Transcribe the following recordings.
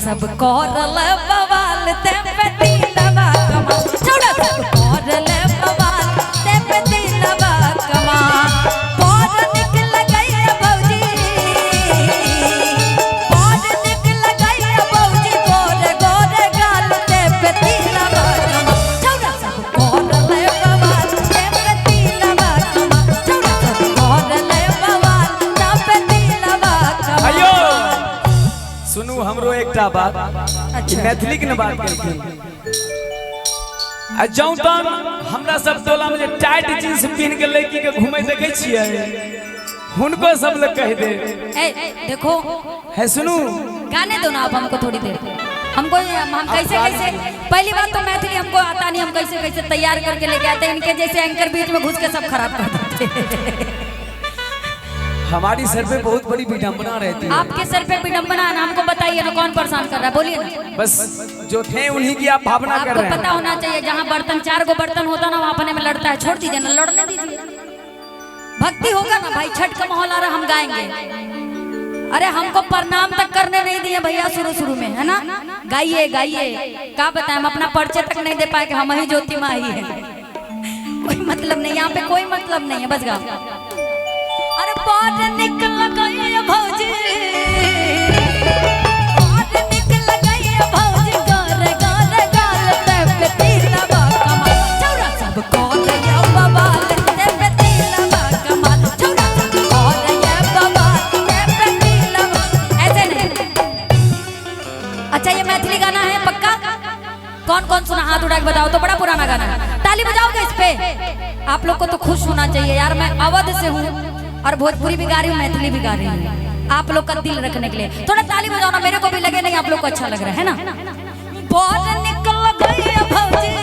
सब करल बवाल ते पे दिलवा कमाल, छौड़ा सब करल बवाल ते पे दिलवा कमाल। पर निकल गई भौजी, पर निकल गई भौजी गोरे गोरे गाल ते पे दिलवा कमाल, छौड़ा सब करल बवाल ते पे दिलवा कमाल, छौड़ा सब करल बवाल ते पे दिलवा कमाल। आयो सुनू हमरो एकटा बात, मैथिली के न बात करती जाऊं तन हमरा सब टोला में टाइट जींस पहन के लड़की के घूमे देखे छियै, हुनको सब लोग कह दे देखो है। सुनू गाने दो ना आप हमको थोड़ी देर, हमको हम कैसे कैसे, पहली बात तो मैथिली हमको आता नहीं, हम कैसे कैसे तैयार करके लेके आते हैं, इनके जैसे एंकर बीच में घुस के सब खराब कर देते। हमारी सर पे बहुत बड़ी विडंबना रहती है। आपके सर पे विडंबना है ना, हमको बताइए ना कौन परेशान कर रहा है, बोलिए ना। बस जो थे उन्हीं की आप भावना कर रहे हैं। आपको पता होना चाहिए जहाँ बर्तन 4 गो बर्तन होता ना वहाँ अपने में लड़ता है, छोड़ दीजिए ना, लड़ने दीजिए। भक्ति होगा ना भाई, छठ का माहौल आ रहा, हम गाएंगे। अरे हमको प्रणाम तक करने नहीं दिए भैया शुरू में, है ना। गाइए गाइए, क्या बताएं, हम अपना परिचय तक नहीं दे पाए कि हम ही ज्योति माँ ही है। कोई मतलब नहीं, यहाँ पे कोई मतलब नहीं है, बस गाओ। अरे बात निकल गई भौजी, बात निकल गई भौजी गोरे गोरे गाल ते पे दिलवा कमाल, छौड़ा सब करैया बवाल ते पे दिलवा कमाल, छौड़ा सब करैया बवाल ते पे दिलवा। ऐसे नहीं। अच्छा ये मैथिली गाना है पक्का? कौन कौन सुना, हाथ उठा के बताओ तो, बड़ा पुराना गाना है, ताली बजाओगे इस पे? आप लोग को तो खुश होना चाहिए यार, मैं अवध से हूँ और भोजपुरी भी गा रही हूँ, मैथिली भी गा रही हूँ, आप लोग का दिल रखने के लिए थोड़ा ताली बजाओ ना, मेरे को भी लगे नहीं आप लोग को अच्छा लग रहा है ना। बहुत निकल गई भौजी,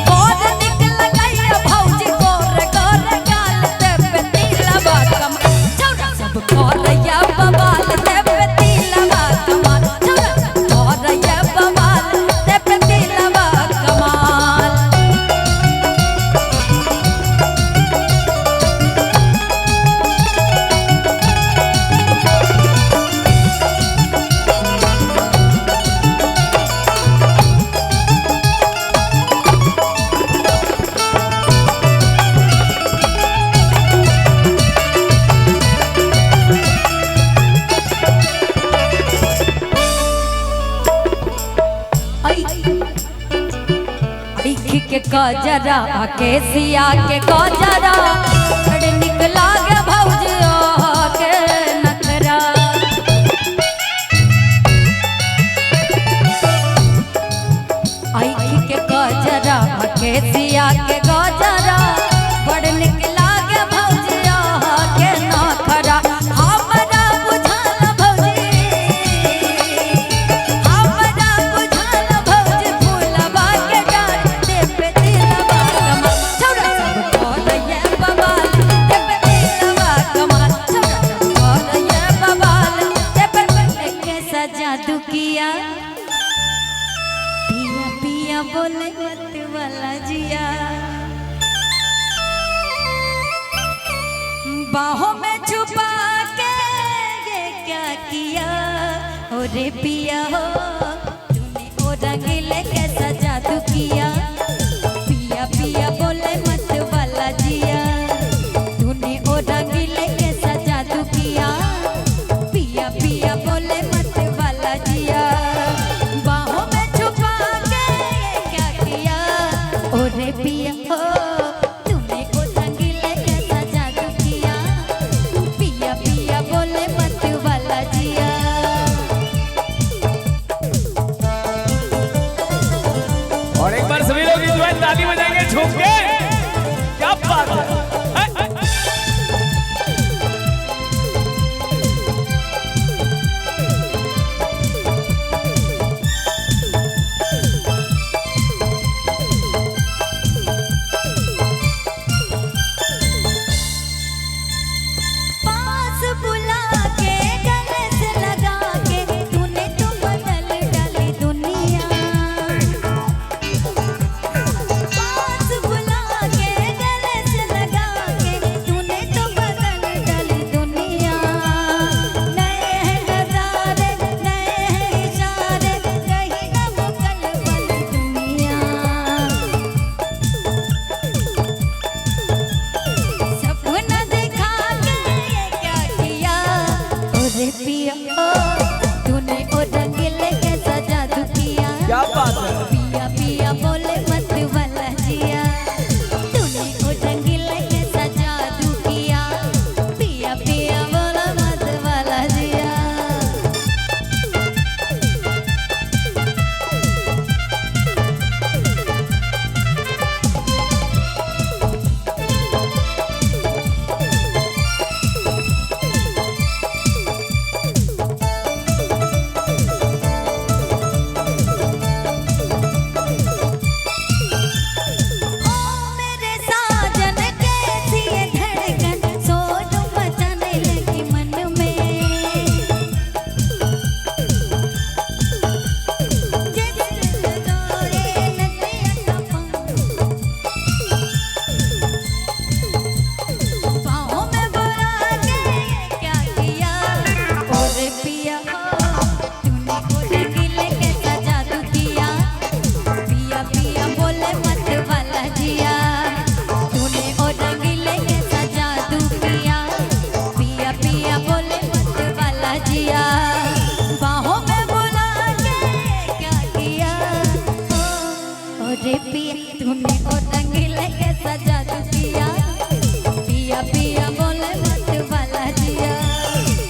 बहुत निकल गई भौजी गोरे गोरे गाल ते पे दिलवा कमाल, छौड़ा सब करैया बवाल ते पे दिलवा कमाल, छौड़ा सब करैया बवाल ते पे दिलवा कमाल। के गजरा के सिया के गजरा बड़ निकला गे भौजी के नखरा, आई के गजरा के सिया के गजरा बड़ निकला गे भौजी के नखरा। हमरा बुझाल भौजी, हमरा बुझाल भौजी फूलवा के डाल ते पे दिलवा कमाल, छौड़ा सब करैया बवाल ते पे दिलवा कमाल, छौड़ा सब करैया बवाल ते पे कैसा जादू किया, पिया पिया बोले मत वाला जिया, बाहों में छुपा के ये क्या किया, ओ रे पिया हो तूने ओ रंगीले कैसा जादू किया, पिया पिया बोले मत वाला जिया, तूने ओ रंगीले कैसा जादू किया, पिया पिया बोले मत वाला जिया, बाहों में छुपा के ये क्या किया, ओ रे पिया हो तूने ओ रंगीले कैसा जादू किया, पिया पिया बोले मत वाला जिया। और एक बार सभी लोग जो है ताली बजाएंगे झूम के, क्या बात है। पास बुला के गले से लगा के तूने तो बदल डाली दुनिया, पास बुला के गले से लगा रे पिया तूने ओ रंगीले के सजा दू पिया पिया पिया बोले मत वाला जिया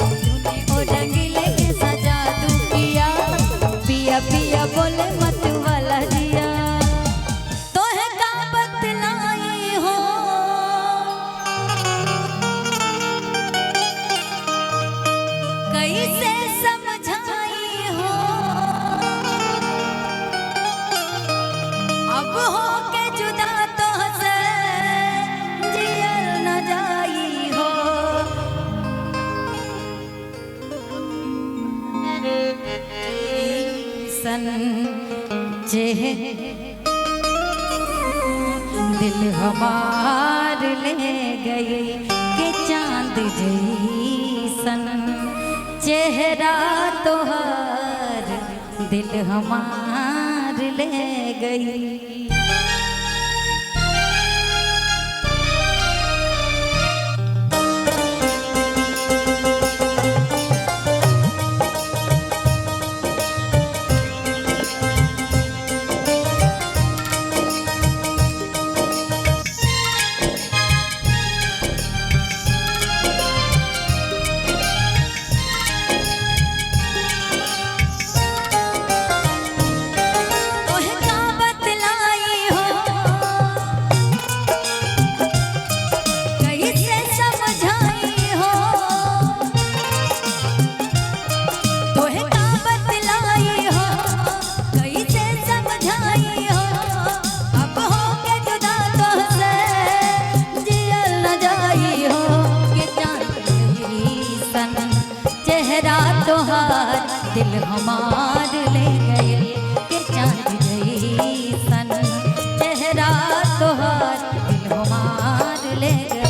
तूने ओ रंगीले के सजा दू पिया पिया पिया बोले मत वाला जिया तो है का बतलाई हो कैसे समझाई हो अब हो के जुदा तो से जियल न जाई हो सन चेह दिल हमार ले गई के चांद जैसन चेहरा तोहर दिल हमार ले गई तोहे का बतलाई हो कैसे समझाई हो तोहे का बतलाई हो कैसे समझाई हो अब हो के जुदा तोहसे जियल न जाई हो के चांद जैसन चेहरा तोहार दिल हमार ले गए के चांद जैसन चेहरा तोहार दिल हमार ले गए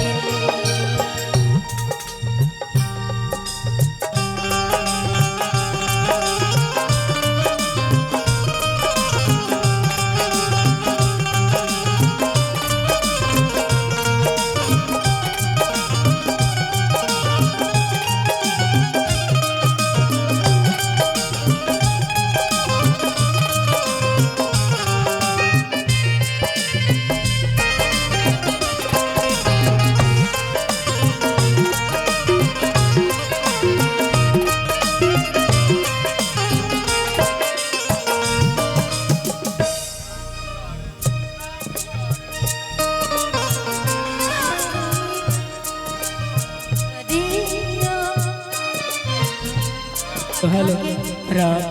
हेलो राम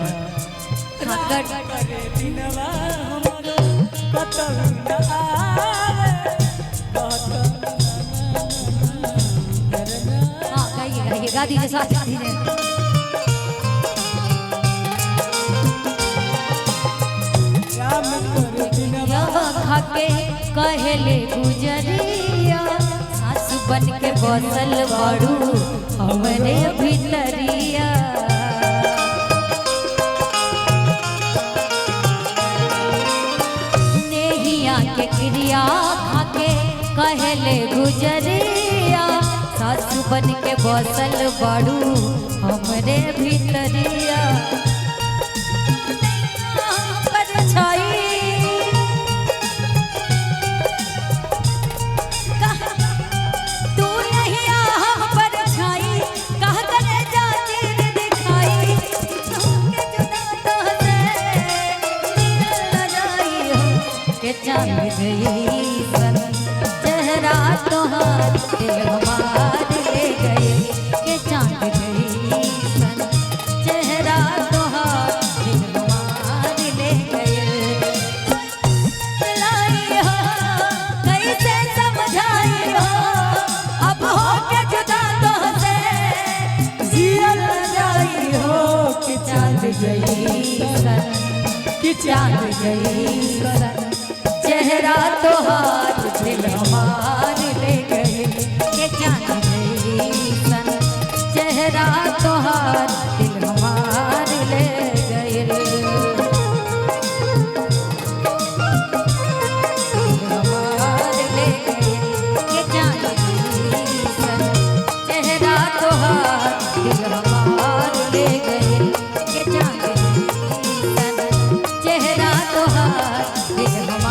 गा दीजिए साथ गा दीजिए खाके कहले गुजरिया सासु बन के बसल बड़ू हमरे भीतरिया नेहिया के क्रिया खाके कहले गुजरिया सासु बन के बसल बड़ू हमरे भीतरिया परछाई तू नहीं आ परछाई कह करे जा चीर दिखाई के जुदा तोहसे जियल न जाई हो के चांद जैसन चेहरा तोहार दिल हमार ले गए के चांद जैसन चेहरा तोहार दिल हमार ले गए लाई हो कैसे समझाई हो अब हो के जुदा तोहसे जियल न जाई हो के चांद जैसन कि चांद जैसन चेहरा तोहार दिल हमार ले गए के चांद जैसन चेहरा तोहार दिल हमार ले गए हमार ले गए के चांद जैसन चेहरा तोहार दिल हमार ले गए के चांद जैसन चेहरा तोहार दिल हमार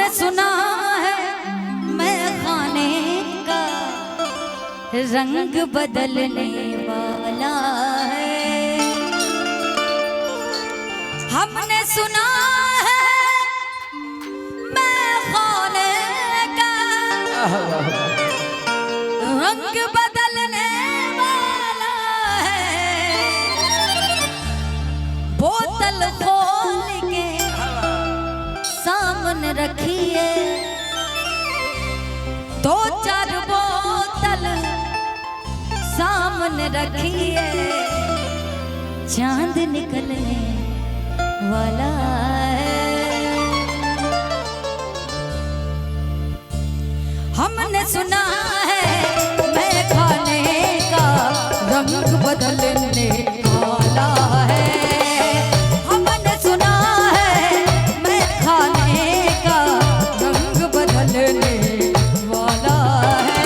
हमने सुना है मैं खाने का रंग बदलने वाला है। हमने सुना है मैं खाने का रंग बदलने वाला है। बोतल खोल के सामने रखिए, 2-4 बोतल सामने रखिए, चांद निकलने वाला है। हमने सुना है मैं खाने का रंग बदलने वाला है। हमने सुना है मैं खाने का रंग बदलने वाला है।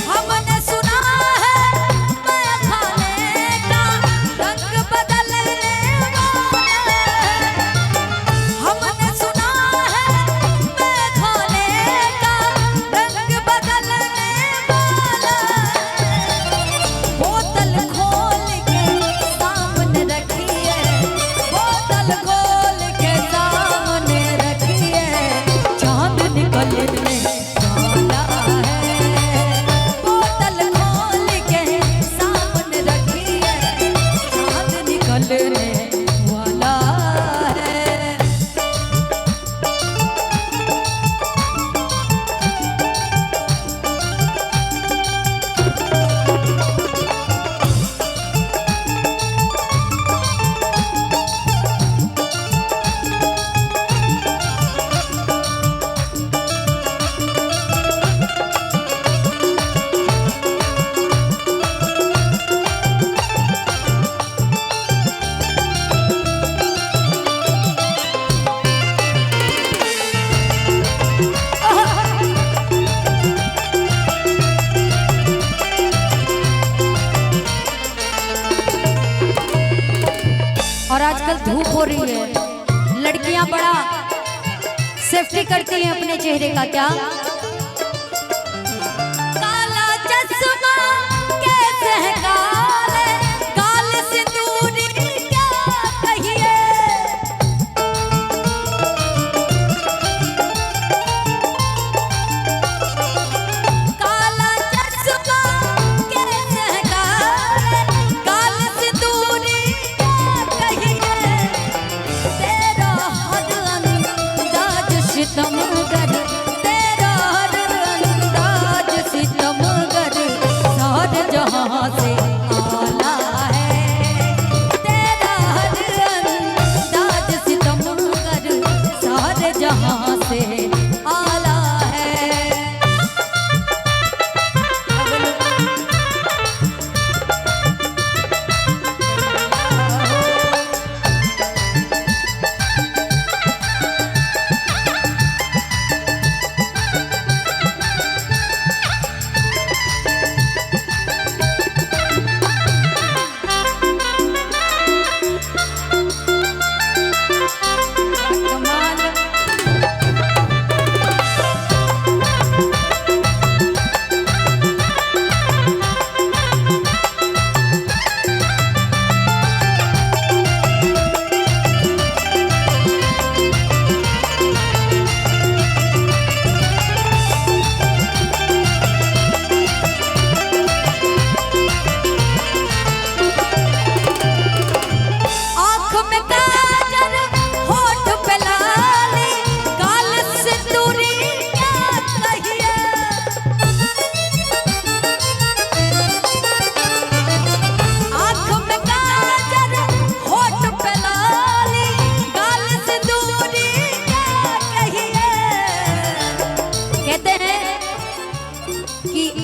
हमने सुना है मैं खाने का रंग बदलने वाला है। हमने सुना है मैं खाने का रंग बदलने वाला है। बोतल खोल के सामने रखिए, बोतल खोल के सामने रखिए, चांद निकलने वाला है। बोतल खोल के सामने रखिए, चांद निकलने वाला है। और आजकल धूप हो रही है, लड़कियां बड़ा सेफ्टी करती हैं अपने चेहरे का। क्या काला चश्मा कैसे है काले, काले सिंदूरी क्या कहिए। काला चश्मा कैसे है काले, काले सिंदूरी तेरा हर अंदाज सितमगर, तेरा हर अंदाज सितमगर, सारे जहां से आला है। तेरा हर अंदाज सितमगर, सारे जहां से आला है।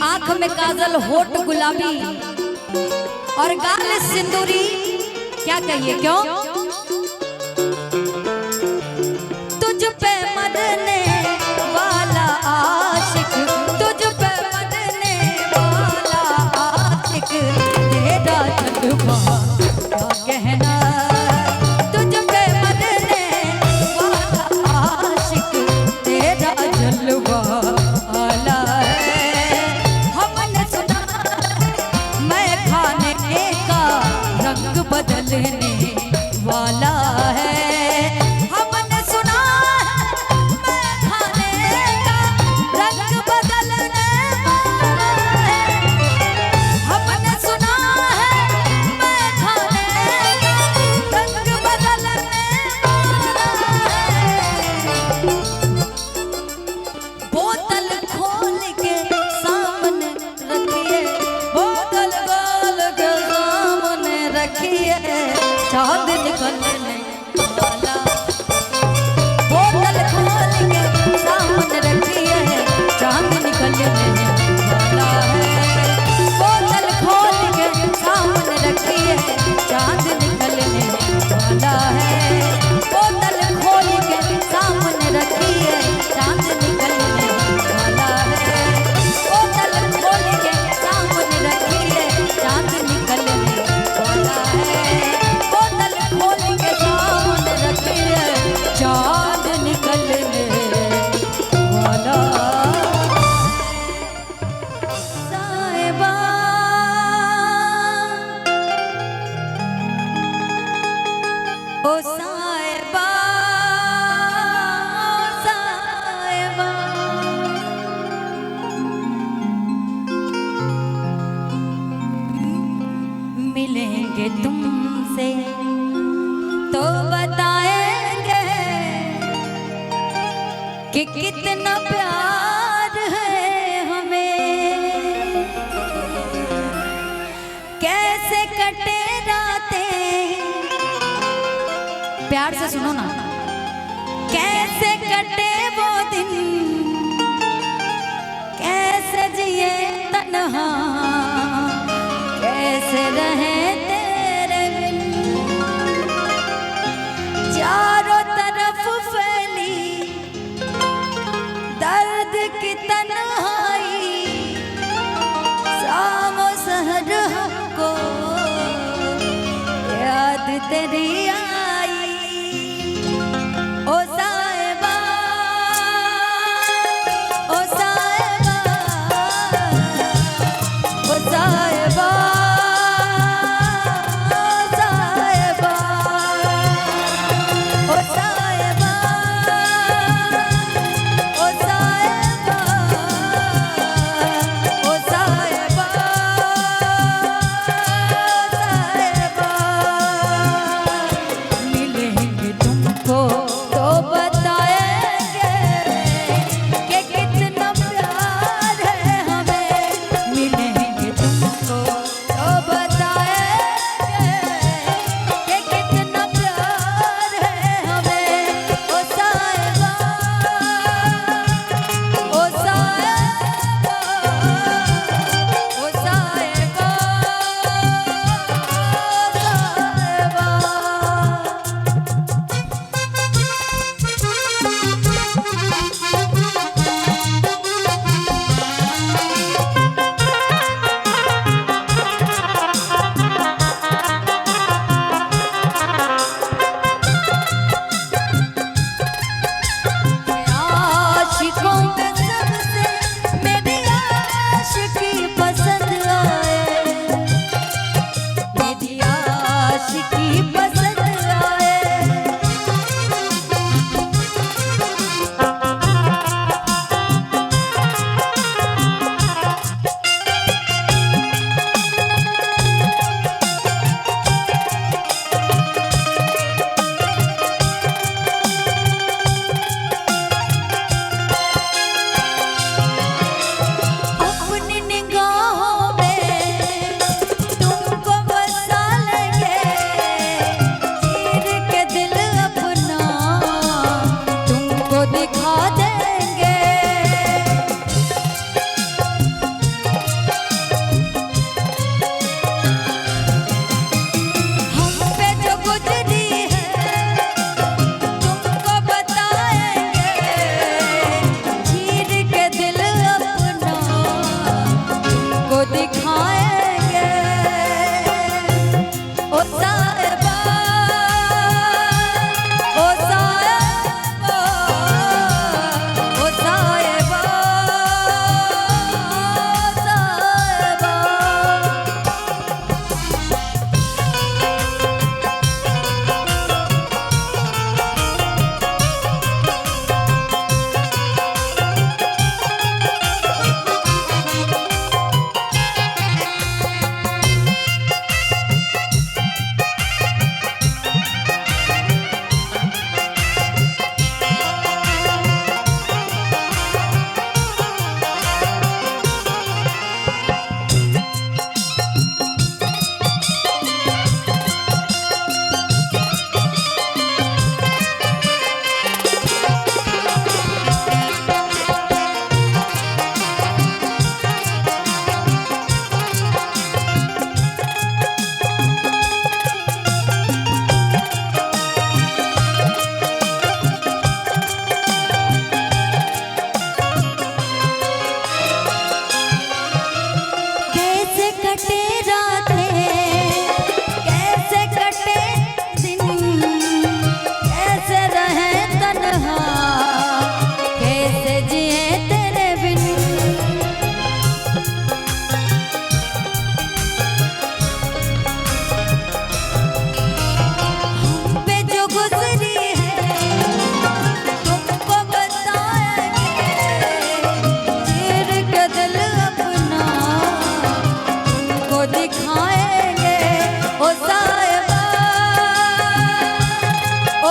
आंख में काजल, होठ गुलाबी और गाल सिंदूरी, क्या कहिए क्यों? तुझ पे मरने वाला आशिक, तुझ पे मरने वाला आशिक, तेरा जज्बा क्या कहना। तुझ पे मरने वाला आशिक, तेरा वाला। बोतल खोल के सामने रखी है, चांद निकलने वाला है। बोतल खोल के सामने रखी है, चांद निकलने वाला है। बोतल खोल के सामने रखी है, चांद निकलने वाला है। बोतल खोल के सामने रखी है, चांद निकलने वाला है। बोतल खोल के सामने रखी है, चांद निकलने वाला। साहिबा ओ साहिबा, साहिबा मिलेंगे तुमसे तो बताएंगे कि कितना प्यार है हमें। कैसे कटे रातें, प्यार से सुनो ना। कैसे कटे वो दिन, कैसे जिए तन्हा, कैसे रहे तेरे बिन। चारों तरफ फैली दर्द की तन्हाई, शाम सहर को याद तेरी आई। ओ साहिबा, ओ साहिबा, ओ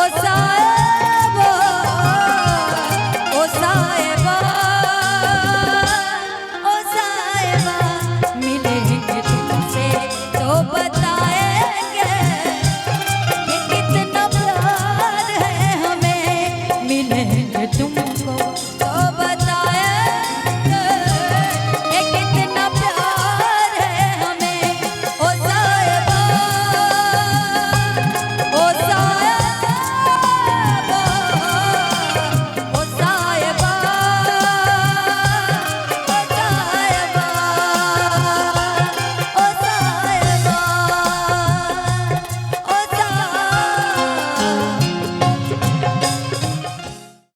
ओ